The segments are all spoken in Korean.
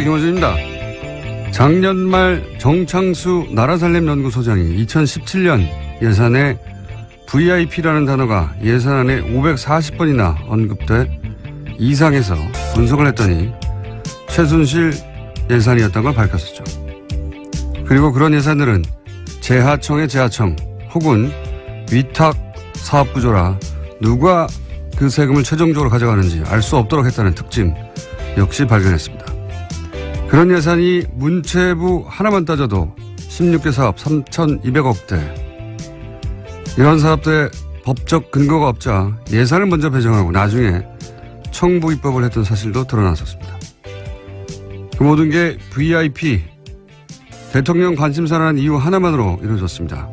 김어준입니다. 작년 말 정창수 나라살림연구소장이 2017년 예산에 VIP라는 단어가 예산안에 540번이나 언급돼 이상해서 분석을 했더니 최순실 예산이었던 걸 밝혔었죠. 그리고 그런 예산들은 재하청의 재하청 혹은 위탁 사업 구조라 누가 그 세금을 최종적으로 가져가는지 알 수 없도록 했다는 특징 역시 발견했습니다. 그런 예산이 문체부 하나만 따져도 16개 사업 3,200억대. 이런 사업들의 법적 근거가 없자 예산을 먼저 배정하고 나중에 청부 입법을 했던 사실도 드러났었습니다. 그 모든 게 VIP, 대통령 관심사라는 이유 하나만으로 이루어졌습니다.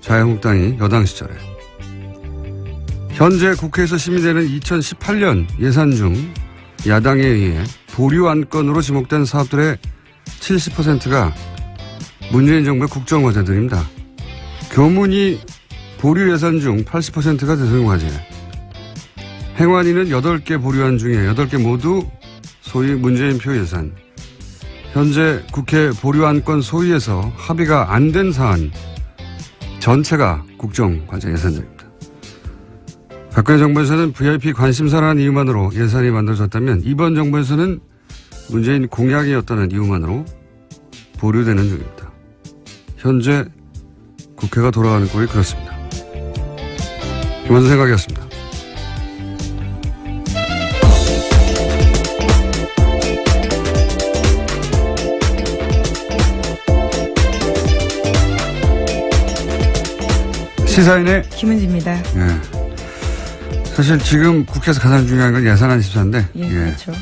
자유한국당이 여당 시절에. 현재 국회에서 심의되는 2018년 예산 중 야당에 의해 보류 안건으로 지목된 사업들의 70%가 문재인 정부의 국정과제들입니다. 교문이 보류 예산 중 80%가 대통령과제. 행안위는 8개 보류안 중에 8개 모두 소위 문재인표 예산. 현재 국회 보류안건 소위에서 합의가 안 된 사안 전체가 국정과제 예산들입니다. 박근혜 정부에서는 VIP 관심사라는 이유만으로 예산이 만들어졌다면 이번 정부에서는 문재인 공약이었다는 이유만으로 보류되는 중입니다. 현재 국회가 돌아가는 꼴이 그렇습니다. 김원준 생각이었습니다. 시사인의 김은지입니다. 네. 사실 지금 국회에서 가장 중요한 건 예산안 심사인데, 예, 그렇죠.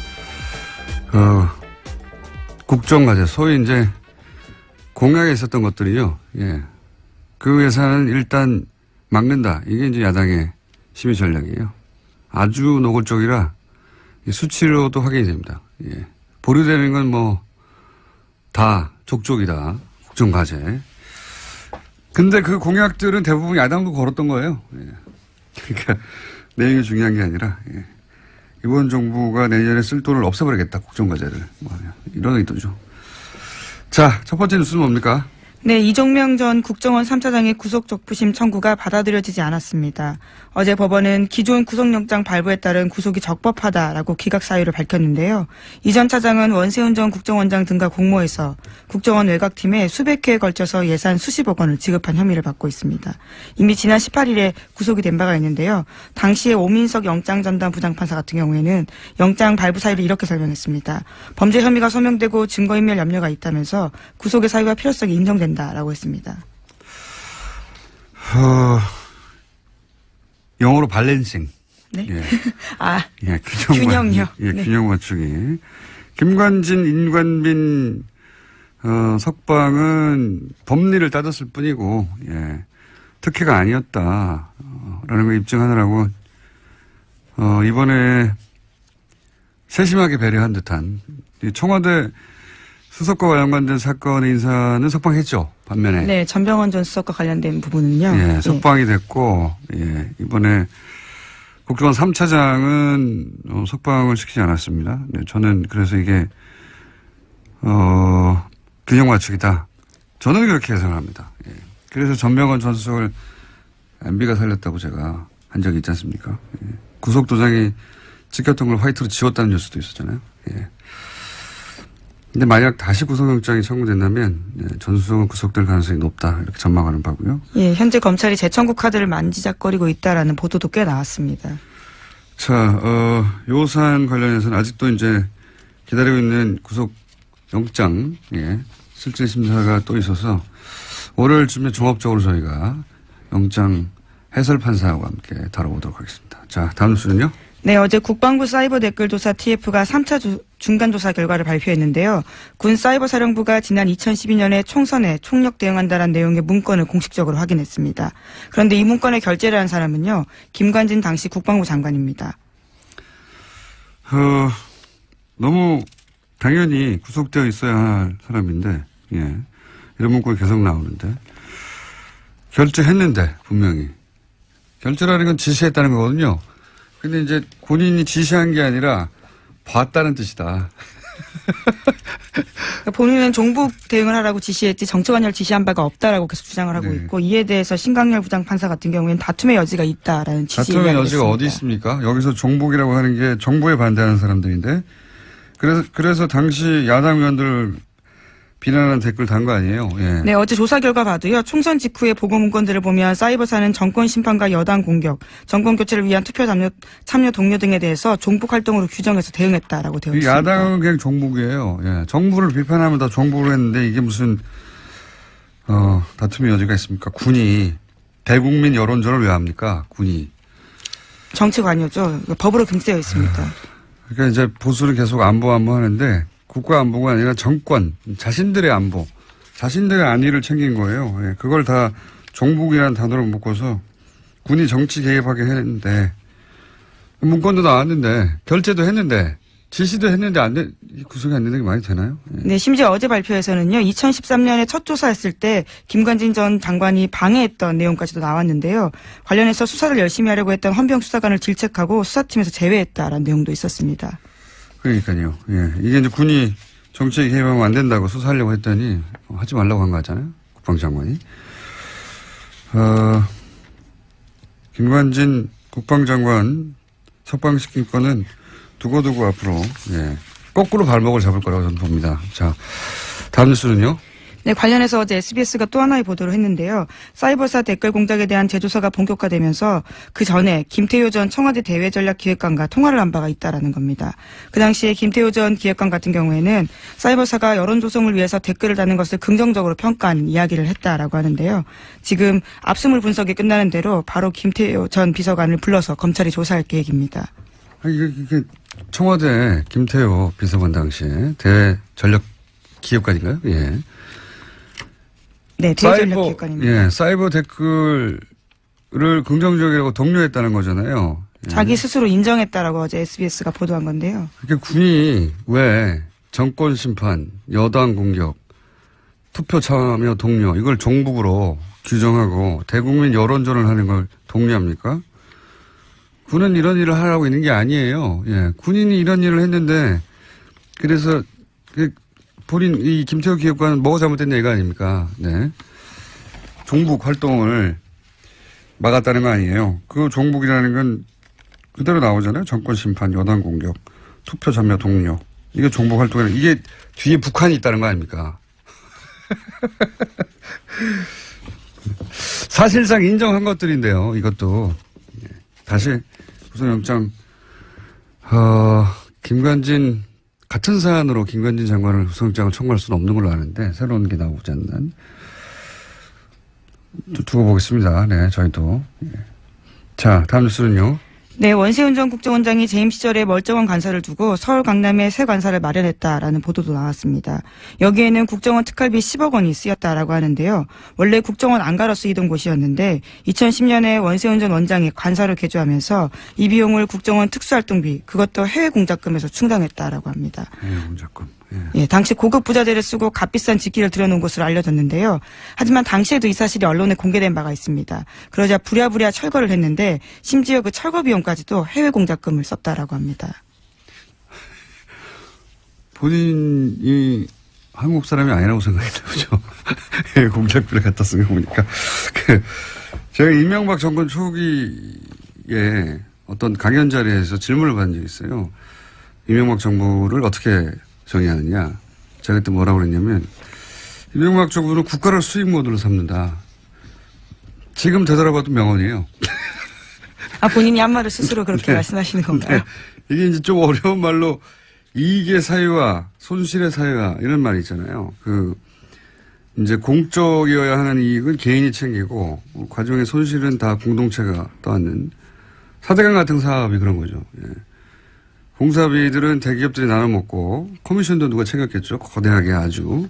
국정과제, 소위 이제 공약에 있었던 것들이요. 예. 그 예산은 일단 막는다. 이게 이제 야당의 심의 전략이에요. 아주 노골적이라 수치로도 확인이 됩니다. 예. 보류되는 건 뭐 다 족족이다. 국정과제. 근데 그 공약들은 대부분 야당도 걸었던 거예요. 예. 그러니까 내용이 중요한 게 아니라, 예. 이번 정부가 내년에 쓸 돈을 없애버리겠다, 국정과제를. 뭐 이런 의도죠. 자, 첫 번째 뉴스는 뭡니까? 네, 이종명 전 국정원 3차장의 구속 적부심 청구가 받아들여지지 않았습니다. 어제 법원은 기존 구속영장 발부에 따른 구속이 적법하다라고 기각 사유를 밝혔는데요. 이 전 차장은 원세훈 전 국정원장 등과 공모해서 국정원 외곽팀에 수백 회에 걸쳐서 예산 수십억 원을 지급한 혐의를 받고 있습니다. 이미 지난 18일에 구속이 된 바가 있는데요. 당시에 오민석 영장전담 부장판사 같은 경우에는 영장 발부 사유를 이렇게 설명했습니다. 범죄 혐의가 소명되고 증거인멸 염려가 있다면서 구속의 사유와 필요성이 인정된다라고 했습니다. 영어로 밸런싱. 네. 예. 예, 균형요. 예, 네. 균형 맞추기. 김관진, 인관빈, 석방은 법리를 따졌을 뿐이고, 예. 특혜가 아니었다. 라는 걸 입증하느라고, 이번에 세심하게 배려한 듯한 청와대 수석과 관련된 사건의 인사는 석방했죠. 반면에. 네, 전병헌 전 수석과 관련된 부분은요. 예, 석방이 됐고, 예, 이번에 국정원 3차장은 석방을 시키지 않았습니다. 네, 저는 그래서 이게, 균형 맞추기다. 저는 그렇게 해석을 합니다. 예. 그래서 전병헌 전 수석을 MB가 살렸다고 제가 한 적이 있지 않습니까? 예. 구속도장이 찍혔던 걸 화이트로 지웠다는 뉴스도 있었잖아요. 예. 근데 만약 다시 구속영장이 청구된다면 전 수석은 구속될 가능성이 높다 이렇게 전망하는 바고요. 예, 현재 검찰이 재청구 카드를 만지작거리고 있다라는 보도도 꽤 나왔습니다. 자, 요 사안 관련해서는 아직도 이제 기다리고 있는 구속영장, 예, 실질 심사가 또 있어서 월요일쯤에 종합적으로 저희가 영장 해설 판사와 함께 다뤄보도록 하겠습니다. 자, 다음 뉴스는요. 네, 어제 국방부 사이버 댓글조사 TF가 3차 중간조사 결과를 발표했는데요. 군 사이버사령부가 지난 2012년에 총선에 총력 대응한다는 내용의 문건을 공식적으로 확인했습니다. 그런데 이 문건에 결재를 한 사람은요. 김관진 당시 국방부 장관입니다. 너무 당연히 구속되어 있어야 할 사람인데, 예. 이런 문구가 계속 나오는데. 결재했는데, 분명히. 결재라는 건 지시했다는 거거든요. 근데 이제 본인이 지시한 게 아니라 봤다는 뜻이다. 그러니까 본인은 종북 대응을 하라고 지시했지 정치관여를 지시한 바가 없다라고 계속 주장을 하고 네. 있고 이에 대해서 신강렬 부장판사 같은 경우에는 다툼의 여지가 있다라는 취지의 다툼의 이야기를 여지가 했습니다. 어디 있습니까? 여기서 종북이라고 하는 게 정부에 반대하는 사람들인데 그래서 당시 야당 의원들 비난하는 댓글 단 거 아니에요? 예. 네, 어제 조사 결과 봐도요. 총선 직후의 보고 문건들을 보면 사이버사는 정권 심판과 여당 공격, 정권 교체를 위한 투표 참여 동료 등에 대해서 종북 활동으로 규정해서 대응했다라고 되어 이 있습니다. 야당은 그냥 종북이에요. 예. 정부를 비판하면 다 종북을 했는데 이게 무슨 다툼의 여지가 있습니까? 군이 대국민 여론전을 왜 합니까? 군이. 정치 관여죠. 법으로 금지되어 있습니다. 그러니까 이제 보수는 계속 안보 하는데 국가 안보가 아니라 정권, 자신들의 안보, 자신들의 안위를 챙긴 거예요. 예. 그걸 다 종북이라는 단어로 묶어서 군이 정치 개입하게 했는데 문건도 나왔는데 결재도 했는데 지시도 했는데 구속이 안 되는 게 많이 되나요? 예. 네, 심지어 어제 발표에서는요. 2013년에 첫 조사했을 때 김관진 전 장관이 방해했던 내용까지도 나왔는데요. 관련해서 수사를 열심히 하려고 했던 헌병 수사관을 질책하고 수사팀에서 제외했다라는 내용도 있었습니다. 그러니까요. 예. 이게 이제 군이 정치에 개입하면 안 된다고 수사하려고 했더니 하지 말라고 한 거 같잖아요. 국방장관이. 김관진 국방장관 석방시킨 거는 두고두고 앞으로 거꾸로 발목을 잡을 거라고 저는 봅니다. 자, 다음 뉴스는요. 네, 관련해서 어제 SBS가 또 하나의 보도를 했는데요. 사이버사 댓글 공작에 대한 재조사가 본격화되면서 그 전에 김태효 전 청와대 대외전략기획관과 통화를 한 바가 있다라는 겁니다. 그 당시에 김태효 전 기획관 같은 경우에는 사이버사가 여론 조성을 위해서 댓글을 다는 것을 긍정적으로 평가한 이야기를 했다라고 하는데요. 지금 압수물 분석이 끝나는 대로 바로 김태효 전 비서관을 불러서 검찰이 조사할 계획입니다. 이게 청와대 김태효 비서관 당시에 대외전략기획관인가요? 예. 네, 대외전략기획관입니다. 예, 사이버 댓글을 긍정적이라고 독려했다는 거잖아요. 예. 자기 스스로 인정했다라고 어제 SBS가 보도한 건데요. 그러니까 군이 왜 정권 심판, 여당 공격, 투표 참여 독려 이걸 종북으로 규정하고 대국민 여론전을 하는 걸 독려합니까? 군은 이런 일을 하라고 있는 게 아니에요. 예, 군인이 이런 일을 했는데 그래서 본인 이 김태호 기획관은 뭐가 잘못됐냐 이거 아닙니까? 네. 종북 활동을 막았다는 거 아니에요. 그 종북이라는 건 그대로 나오잖아요. 정권 심판, 여당 공격, 투표 참여 독려. 이게 종북 활동이라 이게 뒤에 북한이 있다는 거 아닙니까? 사실상 인정한 것들인데요. 이것도 다시 구속영장 김관진 같은 사안으로 김관진 장관을 구속영장을 청구할 수는 없는 걸로 아는데 새로운 게 나오지 않는 두고 보겠습니다. 네, 저희도. 자, 다음 뉴스는요. 네, 원세훈 전 국정원장이 재임 시절에 멀쩡한 관사를 두고 서울 강남에 새 관사를 마련했다라는 보도도 나왔습니다. 여기에는 국정원 특활비 10억 원이 쓰였다라고 하는데요. 원래 국정원 안가로 쓰이던 곳이었는데 2010년에 원세훈 전 원장이 관사를 개조하면서 이 비용을 국정원 특수활동비 그것도 해외 공작금에서 충당했다라고 합니다. 해외 공작금. 예, 당시 고급 부자재를 쓰고 값비싼 직기를 들여놓은 것으로 알려졌는데요. 하지만 당시에도 이 사실이 언론에 공개된 바가 있습니다. 그러자 부랴부랴 철거를 했는데 심지어 그 철거 비용까지도 해외 공작금을 썼다라고 합니다. 본인이 한국 사람이 아니라고 생각했나 보죠. 해외 공작비를 갖다 쓴 거 보니까. 제가 이명박 정권 초기에 어떤 강연 자리에서 질문을 받은 적이 있어요. 이명박 정부를 어떻게 정의하느냐. 제가 그때 뭐라고 그랬냐면 이명박 정부는 국가를 수익 모드로 삼는다. 지금 되돌아봐도 명언이에요. 아, 본인이 한 말을 스스로 그렇게 네. 말씀하시는 건가요? 네. 이게 이제 좀 어려운 말로 이익의 사유와 손실의 사유와 이런 말이 있잖아요. 이제 공적이어야 하는 이익은 개인이 챙기고 과정의 손실은 다 공동체가 떠안는 사대강 같은 사업이 그런 거죠. 예. 공사비들은 대기업들이 나눠 먹고 커미션도 누가 챙겼겠죠. 거대하게 아주.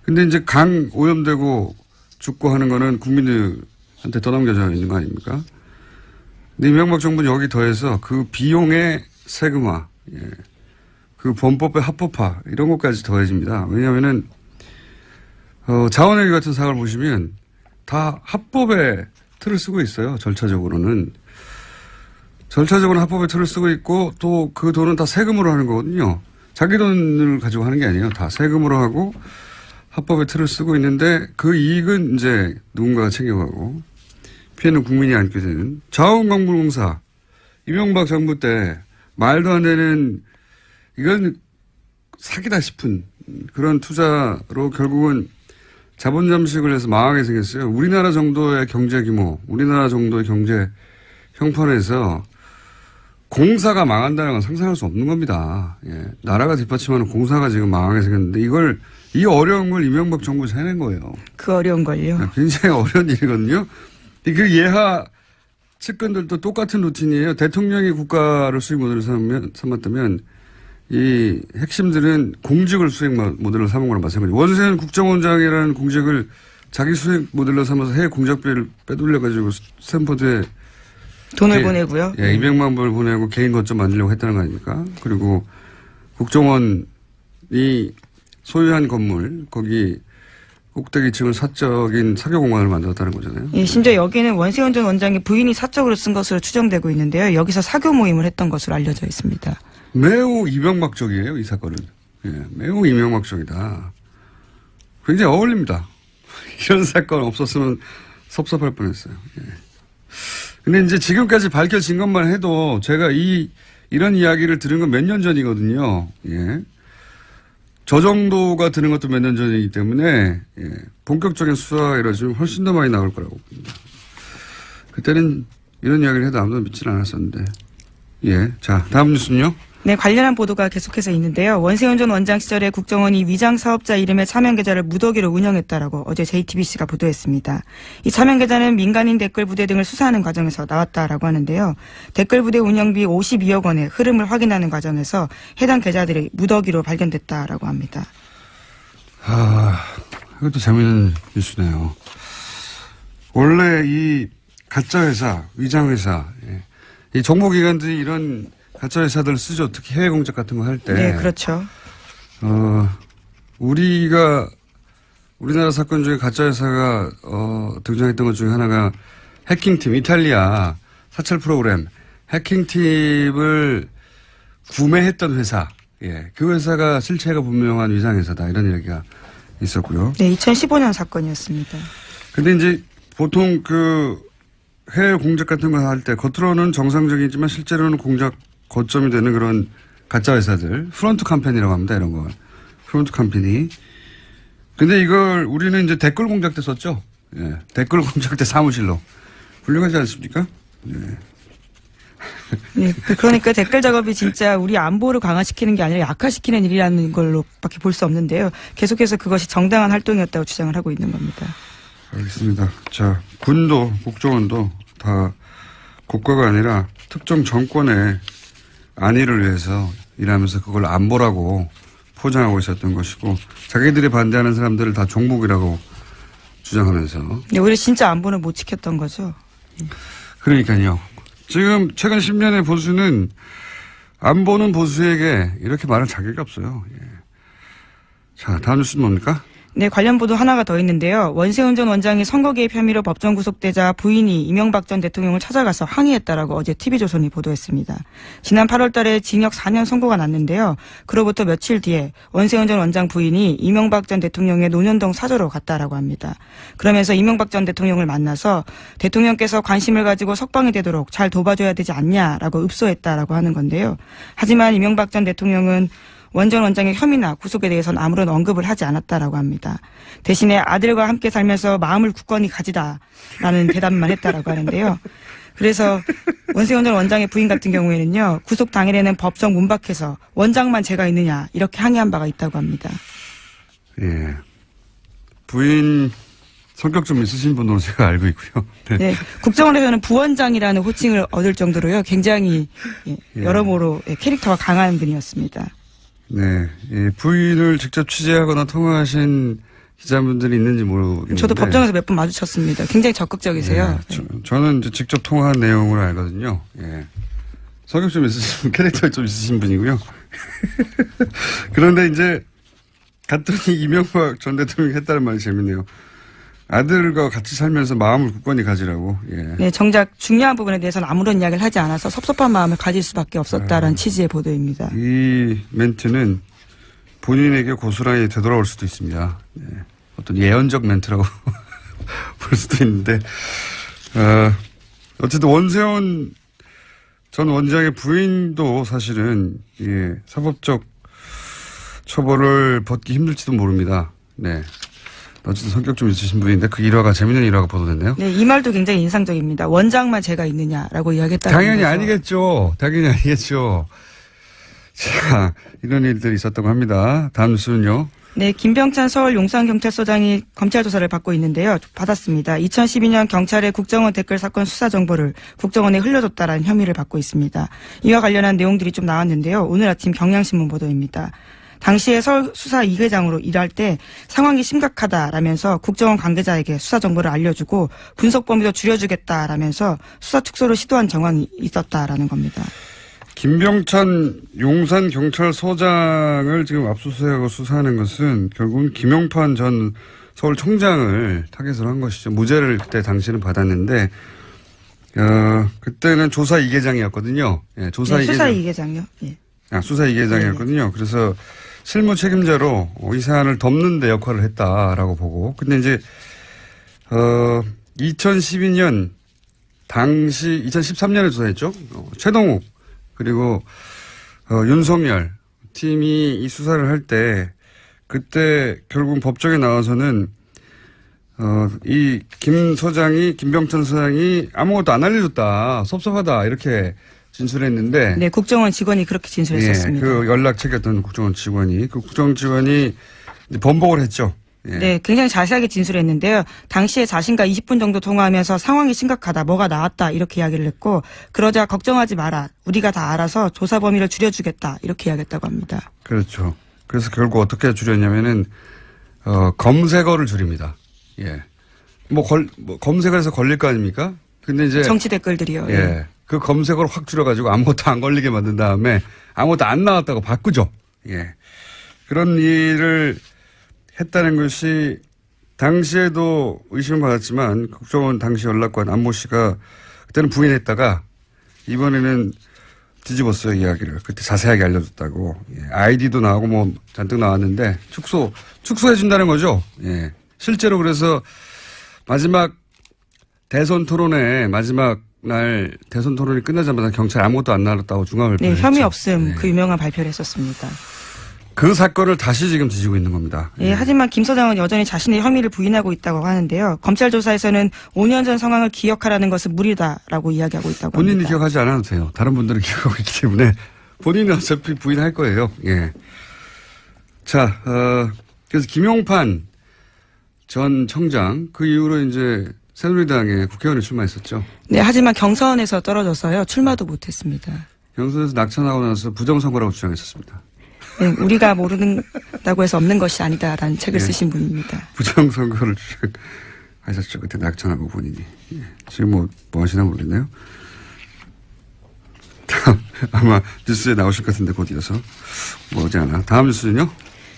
근데 이제 강 오염되고 죽고 하는 거는 국민들한테 떠넘겨져 있는 거 아닙니까? 근데 이명박 정부는 여기 더해서 그 비용의 세금화, 예. 그 범법의 합법화 이런 것까지 더해집니다. 왜냐하면은 자원회계 같은 사업을 보시면 다 합법의 틀을 쓰고 있어요. 절차적으로는. 절차적으로 합법의 틀을 쓰고 있고 또 그 돈은 다 세금으로 하는 거거든요. 자기 돈을 가지고 하는 게 아니에요. 다 세금으로 하고 합법의 틀을 쓰고 있는데 그 이익은 이제 누군가가 챙겨가고 피해는 국민이 안게 되는 자원광물공사 이명박 정부 때 말도 안 되는 이건 사기다 싶은 그런 투자로 결국은 자본 잠식을 해서 망하게 생겼어요. 우리나라 정도의 경제 규모, 우리나라 정도의 경제 형편에서 공사가 망한다는 건 상상할 수 없는 겁니다. 예. 나라가 뒷받침하는 공사가 지금 망하게 생겼는데 이 어려운 걸 이명박 정부에서 해낸 거예요. 그 어려운 걸요. 굉장히 어려운 일이거든요. 그 예하 측근들도 똑같은 루틴이에요. 대통령이 국가를 수익 모델을 삼았다면 이 핵심들은 공직을 수익 모델로 삼은 거랑 마찬가지예요. 원세훈 국정원장이라는 공직을 자기 수익 모델로 삼아서 해외 공작비를 빼돌려가지고 스탠퍼드에 돈을 보내고요. 예, 200만 불을 보내고 개인 거점 만들려고 했다는 거 아닙니까? 그리고 국정원이 소유한 건물, 거기 꼭대기층을 사적인 사교공간을 만들었다는 거잖아요. 예, 심지어 여기는 원세훈 전 원장의 부인이 사적으로 쓴 것으로 추정되고 있는데요. 여기서 사교 모임을 했던 것으로 알려져 있습니다. 매우 이명박적이에요, 이 사건은. 예, 매우 이명박적이다. 굉장히 어울립니다. 이런 사건 없었으면 섭섭할 뻔했어요. 예. 근데 이제 지금까지 밝혀진 것만 해도 제가 이런 이야기를 들은 건 몇 년 전이거든요. 예. 저 정도가 드는 것도 몇 년 전이기 때문에, 예. 본격적인 수사가 이루어지면 훨씬 더 많이 나올 거라고 봅니다. 그때는 이런 이야기를 해도 아무도 믿질 않았었는데. 예. 자, 다음 뉴스는요? 네, 관련한 보도가 계속해서 있는데요. 원세훈 전 원장 시절에 국정원이 위장 사업자 이름의 차명 계좌를 무더기로 운영했다라고 어제 JTBC가 보도했습니다. 이 차명 계좌는 민간인 댓글 부대 등을 수사하는 과정에서 나왔다라고 하는데요. 댓글 부대 운영비 52억 원의 흐름을 확인하는 과정에서 해당 계좌들이 무더기로 발견됐다라고 합니다. 이것도 재미있는 뉴스네요. 원래 이 가짜회사, 위장회사, 예. 이 정보기관들이 이런 가짜 회사들 쓰죠. 특히 해외 공작 같은 거 할 때. 네, 그렇죠. 우리나라 사건 중에 가짜 회사가 등장했던 것 중에 하나가 해킹팀, 이탈리아 사찰 프로그램 해킹팀을 구매했던 회사. 예, 그 회사가 실체가 분명한 위상회사다 이런 얘기가 있었고요. 네, 2015년 사건이었습니다. 근데 이제 보통 그 해외 공작 같은 거 할 때 겉으로는 정상적이지만 실제로는 공작 거점이 되는 그런 가짜 회사들, 프론트 컴퍼니라고 합니다, 이런 걸. 프론트 컴퍼니. 근데 이걸 우리는 이제 댓글 공작 때 썼죠. 예. 댓글 공작 때 사무실로. 훌륭하지 않습니까? 예. 네, 그러니까 댓글 작업이 진짜 우리 안보를 강화시키는 게 아니라 약화시키는 일이라는 걸로밖에 볼 수 없는데요. 계속해서 그것이 정당한 활동이었다고 주장을 하고 있는 겁니다. 알겠습니다. 자, 군도, 국정원도 다 국가가 아니라 특정 정권의 안위를 위해서 일하면서 그걸 안보라고 포장하고 있었던 것이고 자기들이 반대하는 사람들을 다 종북이라고 주장하면서. 네, 우리 진짜 안보는 못 지켰던 거죠. 그러니까요. 지금 최근 10년의 보수는 안보는 보수에게 이렇게 말할 자격이 없어요. 예. 자, 다음 뉴스는 뭡니까? 네, 관련 보도 하나가 더 있는데요. 원세훈 전 원장이 선거 개입 혐의로 법정 구속되자 부인이 이명박 전 대통령을 찾아가서 항의했다라고 어제 TV조선이 보도했습니다. 지난 8월 달에 징역 4년 선고가 났는데요. 그로부터 며칠 뒤에 원세훈 전 원장 부인이 이명박 전 대통령의 논현동 사저로 갔다라고 합니다. 그러면서 이명박 전 대통령을 만나서 대통령께서 관심을 가지고 석방이 되도록 잘 도와줘야 되지 않냐라고 읍소했다라고 하는 건데요. 하지만 이명박 전 대통령은 원 전 원장의 혐의나 구속에 대해서는 아무런 언급을 하지 않았다라고 합니다. 대신에 아들과 함께 살면서 마음을 굳건히 가지다라는 대답만 했다라고 하는데요. 그래서 원세훈 전 원장의 부인 같은 경우에는요. 구속 당일에는 법정 문 밖에서 원장만 제가 있느냐 이렇게 항의한 바가 있다고 합니다. 예. 부인 성격 좀 있으신 분으로 제가 알고 있고요. 네. 네, 국정원에서는 부원장이라는 호칭을 얻을 정도로요. 굉장히 여러모로 캐릭터가 강한 분이었습니다. 네. 예, 부인을 직접 취재하거나 통화하신 기자분들이 있는지 모르겠는데. 저도 법정에서 몇 번 마주쳤습니다. 굉장히 적극적이세요. 예, 저는 이제 직접 통화한 내용으로 알거든요. 예. 성격 좀 있으신, 캐릭터 좀 있으신 분이고요. 그런데 이제 갔더니 이명박 전 대통령이 했다는 말이 재밌네요. 아들과 같이 살면서 마음을 굳건히 가지라고. 예. 네, 정작 중요한 부분에 대해서는 아무런 이야기를 하지 않아서 섭섭한 마음을 가질 수밖에 없었다라는 취지의 보도입니다. 이 멘트는 본인에게 고스란히 되돌아올 수도 있습니다. 예. 어떤 예언적 멘트라고 볼 수도 있는데, 어쨌든 원세훈 전 원장의 부인도 사실은, 예, 사법적 처벌을 받기 힘들지도 모릅니다. 네. 어쨌든 성격 좀 있으신 분인데 그 일화가 재밌는 일화가 보도됐네요. 네, 이 말도 굉장히 인상적입니다. 원장만 죄가 있느냐라고 이야기했다는 당연히 거죠. 아니겠죠. 당연히 아니겠죠. 자, 이런 일들이 있었다고 합니다. 다음 뉴스는요. 네, 김병찬 서울 용산경찰서장이 검찰 조사를 받고 있는데요. 받았습니다. 2012년 경찰의 국정원 댓글 사건 수사 정보를 국정원에 흘려줬다라는 혐의를 받고 있습니다. 이와 관련한 내용들이 좀 나왔는데요. 오늘 아침 경향신문 보도입니다. 당시에 서울 수사 2계장으로 일할 때 상황이 심각하다라면서 국정원 관계자에게 수사 정보를 알려주고 분석 범위도 줄여주겠다라면서 수사 축소를 시도한 정황이 있었다라는 겁니다. 김병찬 용산경찰서장을 지금 압수수색하고 수사하는 것은 결국은 김용판 전 서울청장을 타겟으로 한 것이죠. 무죄를 그때 당시는 받았는데, 그때는 조사 2계장이었거든요. 예, 조사 네, 2계장. 수사 2계장요. 예. 수사 2계장이었거든요. 그래서 실무 책임자로 이 사안을 덮는 데 역할을 했다라고 보고. 근데 이제, 2012년 당시 2013년에 조사했죠. 최동욱 그리고 윤석열 팀이 이 수사를 할 때 그때 결국 법정에 나와서는 이 김 서장이 김병찬 서장이 아무것도 안 알려줬다 섭섭하다 이렇게 진술했는데 네, 국정원 직원이 그렇게 진술했었습니다. 예, 그 연락 체계했던 국정원 직원이 그 국정원 직원이 이제 번복을 했죠. 예. 네, 굉장히 자세하게 진술했는데요. 당시에 자신과 20분 정도 통화하면서 상황이 심각하다, 뭐가 나왔다 이렇게 이야기를 했고 그러자 걱정하지 마라, 우리가 다 알아서 조사 범위를 줄여주겠다 이렇게 이야기했다고 합니다. 그렇죠. 그래서 결국 어떻게 줄였냐면은 검색어를 줄입니다. 예. 검색을 해서 걸릴 거 아닙니까? 근데 이제 정치 댓글들이요. 예. 그 검색어를 확 줄여가지고 아무것도 안 걸리게 만든 다음에 아무것도 안 나왔다고 바꾸죠. 예. 그런 일을 했다는 것이 당시에도 의심을 받았지만 국정원 당시 연락관 안모 씨가 그때는 부인했다가 이번에는 뒤집었어요, 이야기를. 그때 자세하게 알려줬다고. 예. 아이디도 나오고 뭐 잔뜩 나왔는데 축소해준다는 거죠. 예. 실제로 그래서 마지막 대선 토론회 마지막 날 대선 토론이 끝나자마자 경찰 아무것도 안 나왔다고 중앙발표를 네, 혐의 했죠. 없음 네. 그 유명한 발표를 했었습니다. 그 사건을 다시 지금 뒤지고 있는 겁니다. 예, 하지만 김 서장은 여전히 자신의 혐의를 부인하고 있다고 하는데요. 검찰 조사에서는 5년 전 상황을 기억하라는 것은 무리다라고 이야기하고 있다고 본인이 합니다. 기억하지 않아도 돼요. 다른 분들은 기억하고 있기 때문에 본인은 어차피 부인할 거예요. 예. 자, 그래서 김용판 전 청장 그 이후로 이제 새누리당에 국회의원에 출마했었죠. 네, 하지만 경선에서 떨어져서요. 출마도 못했습니다. 경선에서 낙천하고 나서 부정선거라고 주장했었습니다. 네, 우리가 모른다고 해서 없는 것이 아니다라는 책을 쓰신 분입니다. 부정선거를 주장하셨죠. 그때 낙천하고 본인이. 예. 지금 뭐 하시나 모르겠네요. 다음, 아마 뉴스에 나오실 것 같은데 곧 이어서. 뭐지 않아. 다음 뉴스는요?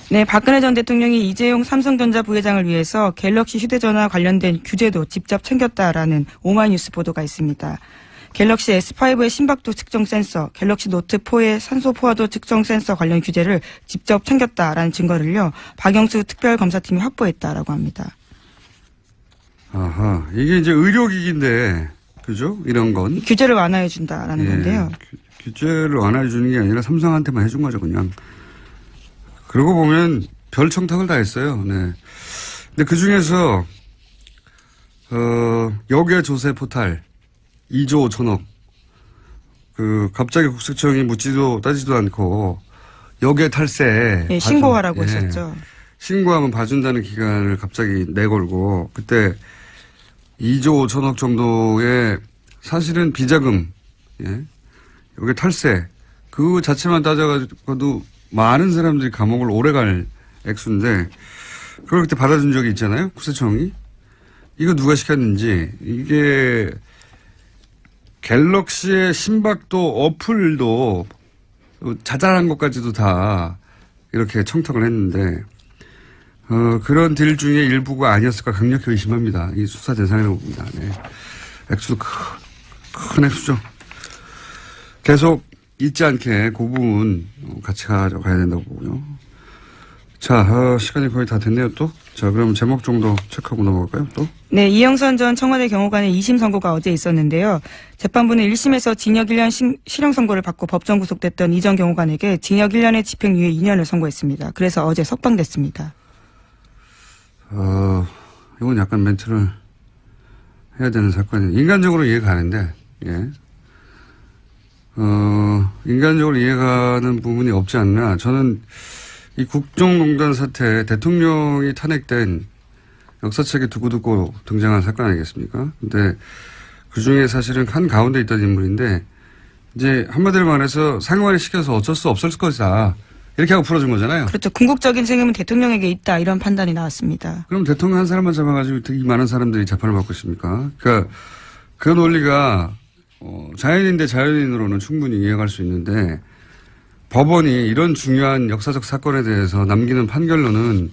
네, 박근혜 전 대통령이 이재용 삼성전자 부회장을 위해서 갤럭시 휴대전화 관련된 규제도 직접 챙겼다라는 오마이뉴스 보도가 있습니다. 갤럭시 S5의 심박도 측정 센서, 갤럭시 노트4의 산소 포화도 측정 센서 관련 규제를 직접 챙겼다라는 증거를요, 박영수 특별검사팀이 확보했다라고 합니다. 아하. 이게 이제 의료기기인데, 그죠? 이런 건. 규제를 완화해준다라는 건데요. 규제를 완화해 주는 게 아니라 삼성한테만 해준 거죠, 그냥. 그러고 보면 별 청탁을 다 했어요. 네. 근데 그 중에서, 여객 조세 포탈 2조 5천억. 갑자기 국세청이 묻지도 따지도 않고 여객 탈세. 예, 신고하라고 했었죠. 신고하면 봐준다는 기간을 갑자기 내걸고, 그때 2조 5천억 정도의 사실은 비자금, 예. 여기 탈세. 그 자체만 따져가지고도 많은 사람들이 감옥을 오래 갈 액수인데, 그걸 그때 받아준 적이 있잖아요. 국세청이. 이거 누가 시켰는지. 이게 갤럭시의 심박도 어플도 자잘한 것까지도 다 이렇게 청탁을 했는데, 그런 딜 중에 일부가 아니었을까 강력히 의심합니다. 이 수사 대상이라고 봅니다. 네. 액수도 큰 액수죠. 계속 잊지 않게 그 부분 같이 가져가야 된다고 보고요. 자, 시간이 거의 다 됐네요, 또. 자, 그럼 제목 정도 체크하고 넘어갈까요, 또? 네, 이영선 전 청와대 경호관의 2심 선고가 어제 있었는데요. 재판부는 1심에서 징역 1년 실형 선고를 받고 법정 구속됐던 이 전 경호관에게 징역 1년에 집행유예 2년을 선고했습니다. 그래서 어제 석방됐습니다. 이건 약간 멘트를 해야 되는 사건이에요. 인간적으로 이해가 가는데, 예. 인간적으로 이해가는 부분이 없지 않나. 저는 이 국정농단 사태, 대통령이 탄핵된 역사책에 두고두고 등장한 사건 아니겠습니까? 근데 그 중에 사실은 한 가운데 있던 인물인데, 이제 한마디로 말해서 상관이 시켜서 어쩔 수 없을 것이다. 이렇게 하고 풀어준 거잖아요. 그렇죠. 궁극적인 책임은 대통령에게 있다. 이런 판단이 나왔습니다. 그럼 대통령 한 사람만 잡아가지고 이 많은 사람들이 재판을 받고 있습니까? 그러니까 그 논리가 자연인 대 자연인으로는 충분히 이해할 수 있는데 법원이 이런 중요한 역사적 사건에 대해서 남기는 판결로는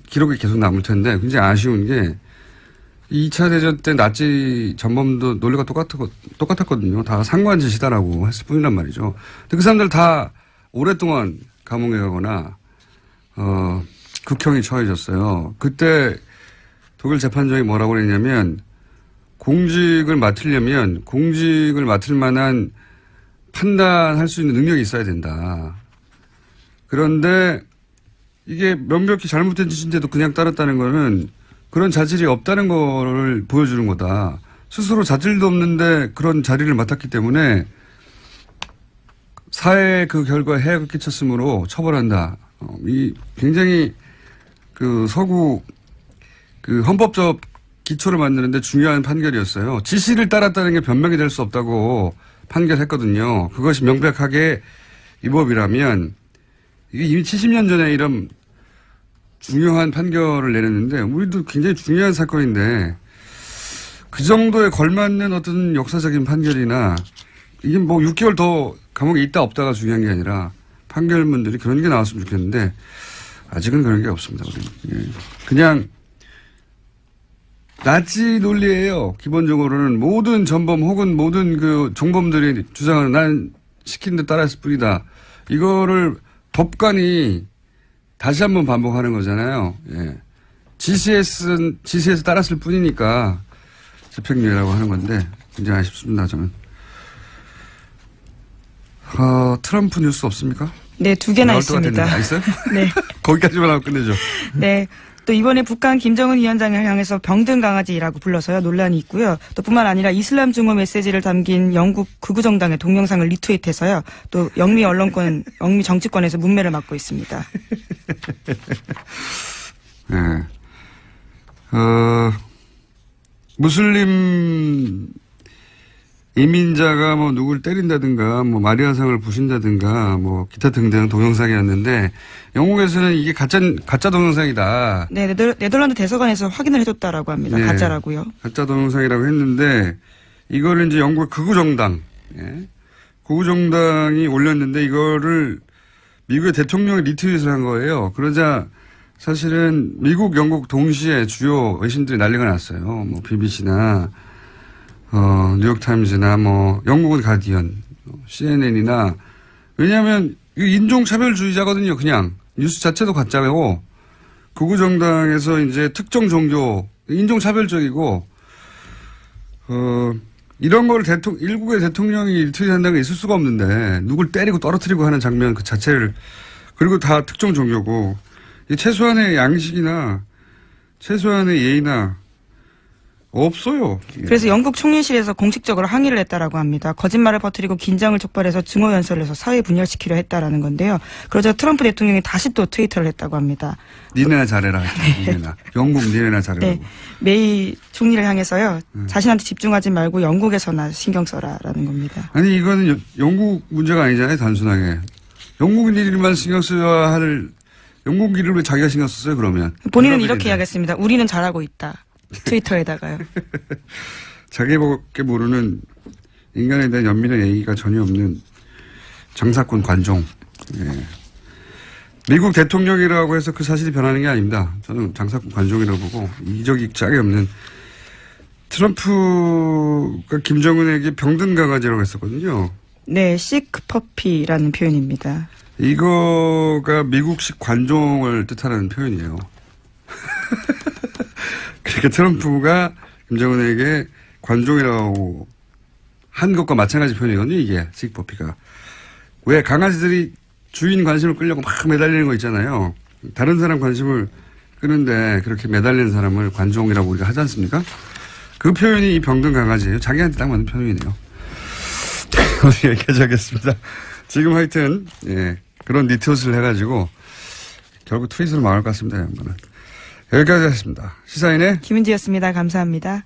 기록이 계속 남을 텐데 굉장히 아쉬운 게 2차 대전 때 나치 전범도 논리가 똑같았거든요. 다 상관 짓이다라고 했을 뿐이란 말이죠. 근데 그 사람들 다 오랫동안 감옥에 가거나 극형이 처해졌어요. 그때 독일 재판장이 뭐라고 그랬냐면 공직을 맡을 만한 판단할 수 있는 능력이 있어야 된다. 그런데 이게 명백히 잘못된 짓인데도 그냥 따랐다는 거는 그런 자질이 없다는 거를 보여주는 거다. 스스로 자질도 없는데 그런 자리를 맡았기 때문에 사회에 그 결과에 해악을 끼쳤으므로 처벌한다. 이 굉장히 그 서구 그 헌법적 기초를 만드는데 중요한 판결이었어요. 지시를 따랐다는 게 변명이 될 수 없다고 판결했거든요. 그것이 명백하게 위법이라면 이게 이미 70년 전에 이런 중요한 판결을 내렸는데 우리도 굉장히 중요한 사건인데 그 정도에 걸맞는 어떤 역사적인 판결이나 이게 뭐 6개월 더 감옥에 있다 없다가 중요한 게 아니라 판결문들이 그런 게 나왔으면 좋겠는데 아직은 그런 게 없습니다. 우리는. 예. 그냥 나치 논리예요. 기본적으로는 모든 전범 혹은 모든 그 종범들이 주장하는 난 시킨 데 따랐을 뿐이다. 이거를 법관이 다시 한번 반복하는 거잖아요. 예. GC에서 따랐을 뿐이니까 집행유예라고 하는 건데 굉장히 아쉽습니다. 저는. 트럼프 뉴스 없습니까? 네, 2개나 있습니다. 있어요? 네. 거기까지만 하고 끝내죠. 네. 또 이번에 북한 김정은 위원장을 향해서 병든 강아지라고 불러서요 논란이 있고요. 또 뿐만 아니라 이슬람 증오 메시지를 담긴 영국 극우정당의 동영상을 리트윗해서요. 또 영미 정치권에서 문매를 맞고 있습니다. 네. 무슬림 이민자가 뭐 누구를 때린다든가 뭐 마리아상을 부신다든가 뭐 기타 등등 동영상이었는데 영국에서는 이게 가짜 동영상이다. 네, 네덜란드 대사관에서 확인을 해줬다라고 합니다. 네, 가짜라고요. 가짜 동영상이라고 했는데 이거를 이제 영국의 극우정당, 극우정당이 올렸는데 이거를 미국의 대통령이 리트윗을 한 거예요. 그러자 사실은 미국, 영국 동시에 주요 외신들이 난리가 났어요. 뭐 BBC나 뉴욕타임즈나 뭐 영국은 가디언, CNN이나 왜냐하면 인종차별주의자거든요. 그냥 뉴스 자체도 가짜고 극우정당에서 이제 특정 종교 인종차별적이고 이런 걸 일국의 대통령이 리트윗한다는 게 있을 수가 없는데 누굴 때리고 떨어뜨리고 하는 장면 그 자체를 그리고 다 특정 종교고 최소한의 양식이나 최소한의 예의나 없어요. 그래서 영국 총리실에서 공식적으로 항의를 했다라고 합니다. 거짓말을 퍼뜨리고 긴장을 촉발해서 증오 연설을 해서 사회 분열시키려 했다라는 건데요. 그러자 트럼프 대통령이 다시 또 트위터를 했다고 합니다. 니네나 잘해라. 니네나. 영국 니네나 잘해라. 네. 메이 총리를 향해서요. 자신한테 집중하지 말고 영국에서나 신경 써라라는 겁니다. 아니 이거는 영국 문제가 아니잖아요. 단순하게. 영국인들만 신경 써야 할 영국인을 왜 자기가 신경 썼어요 그러면. 본인은 이렇게 이야기했습니다. 우리는 잘하고 있다. 트위터에다가요. 자기밖에 모르는 인간에 대한 연민의 얘기가 전혀 없는 정사꾼 관종. 예. 미국 대통령이라고 해서 그 사실이 변하는 게 아닙니다. 저는 장사꾼 관종이라고 보고 이적이 짝이 없는 트럼프가 김정은에게 병든 강아지라고 했었거든요. 네, 시크퍼피라는 표현입니다. 이거가 미국식 관종을 뜻하는 표현이에요. 그러니까 트럼프가 김정은에게 관종이라고 한 것과 마찬가지 표현이거든요. 이게 시크퍼피가. 왜 강아지들이 주인 관심을 끌려고 막 매달리는 거 있잖아요. 다른 사람 관심을 끄는데 그렇게 매달리는 사람을 관종이라고 우리가 하지 않습니까? 그 표현이 이 병든 강아지예요. 자기한테 딱 맞는 표현이네요. 오늘 여기까지 하겠습니다. 지금 하여튼 예, 그런 니트옷을 해가지고 결국 트윗으로 망할 것 같습니다. 양반은. 여기까지 하겠습니다. 시사인의 김은지였습니다. 감사합니다.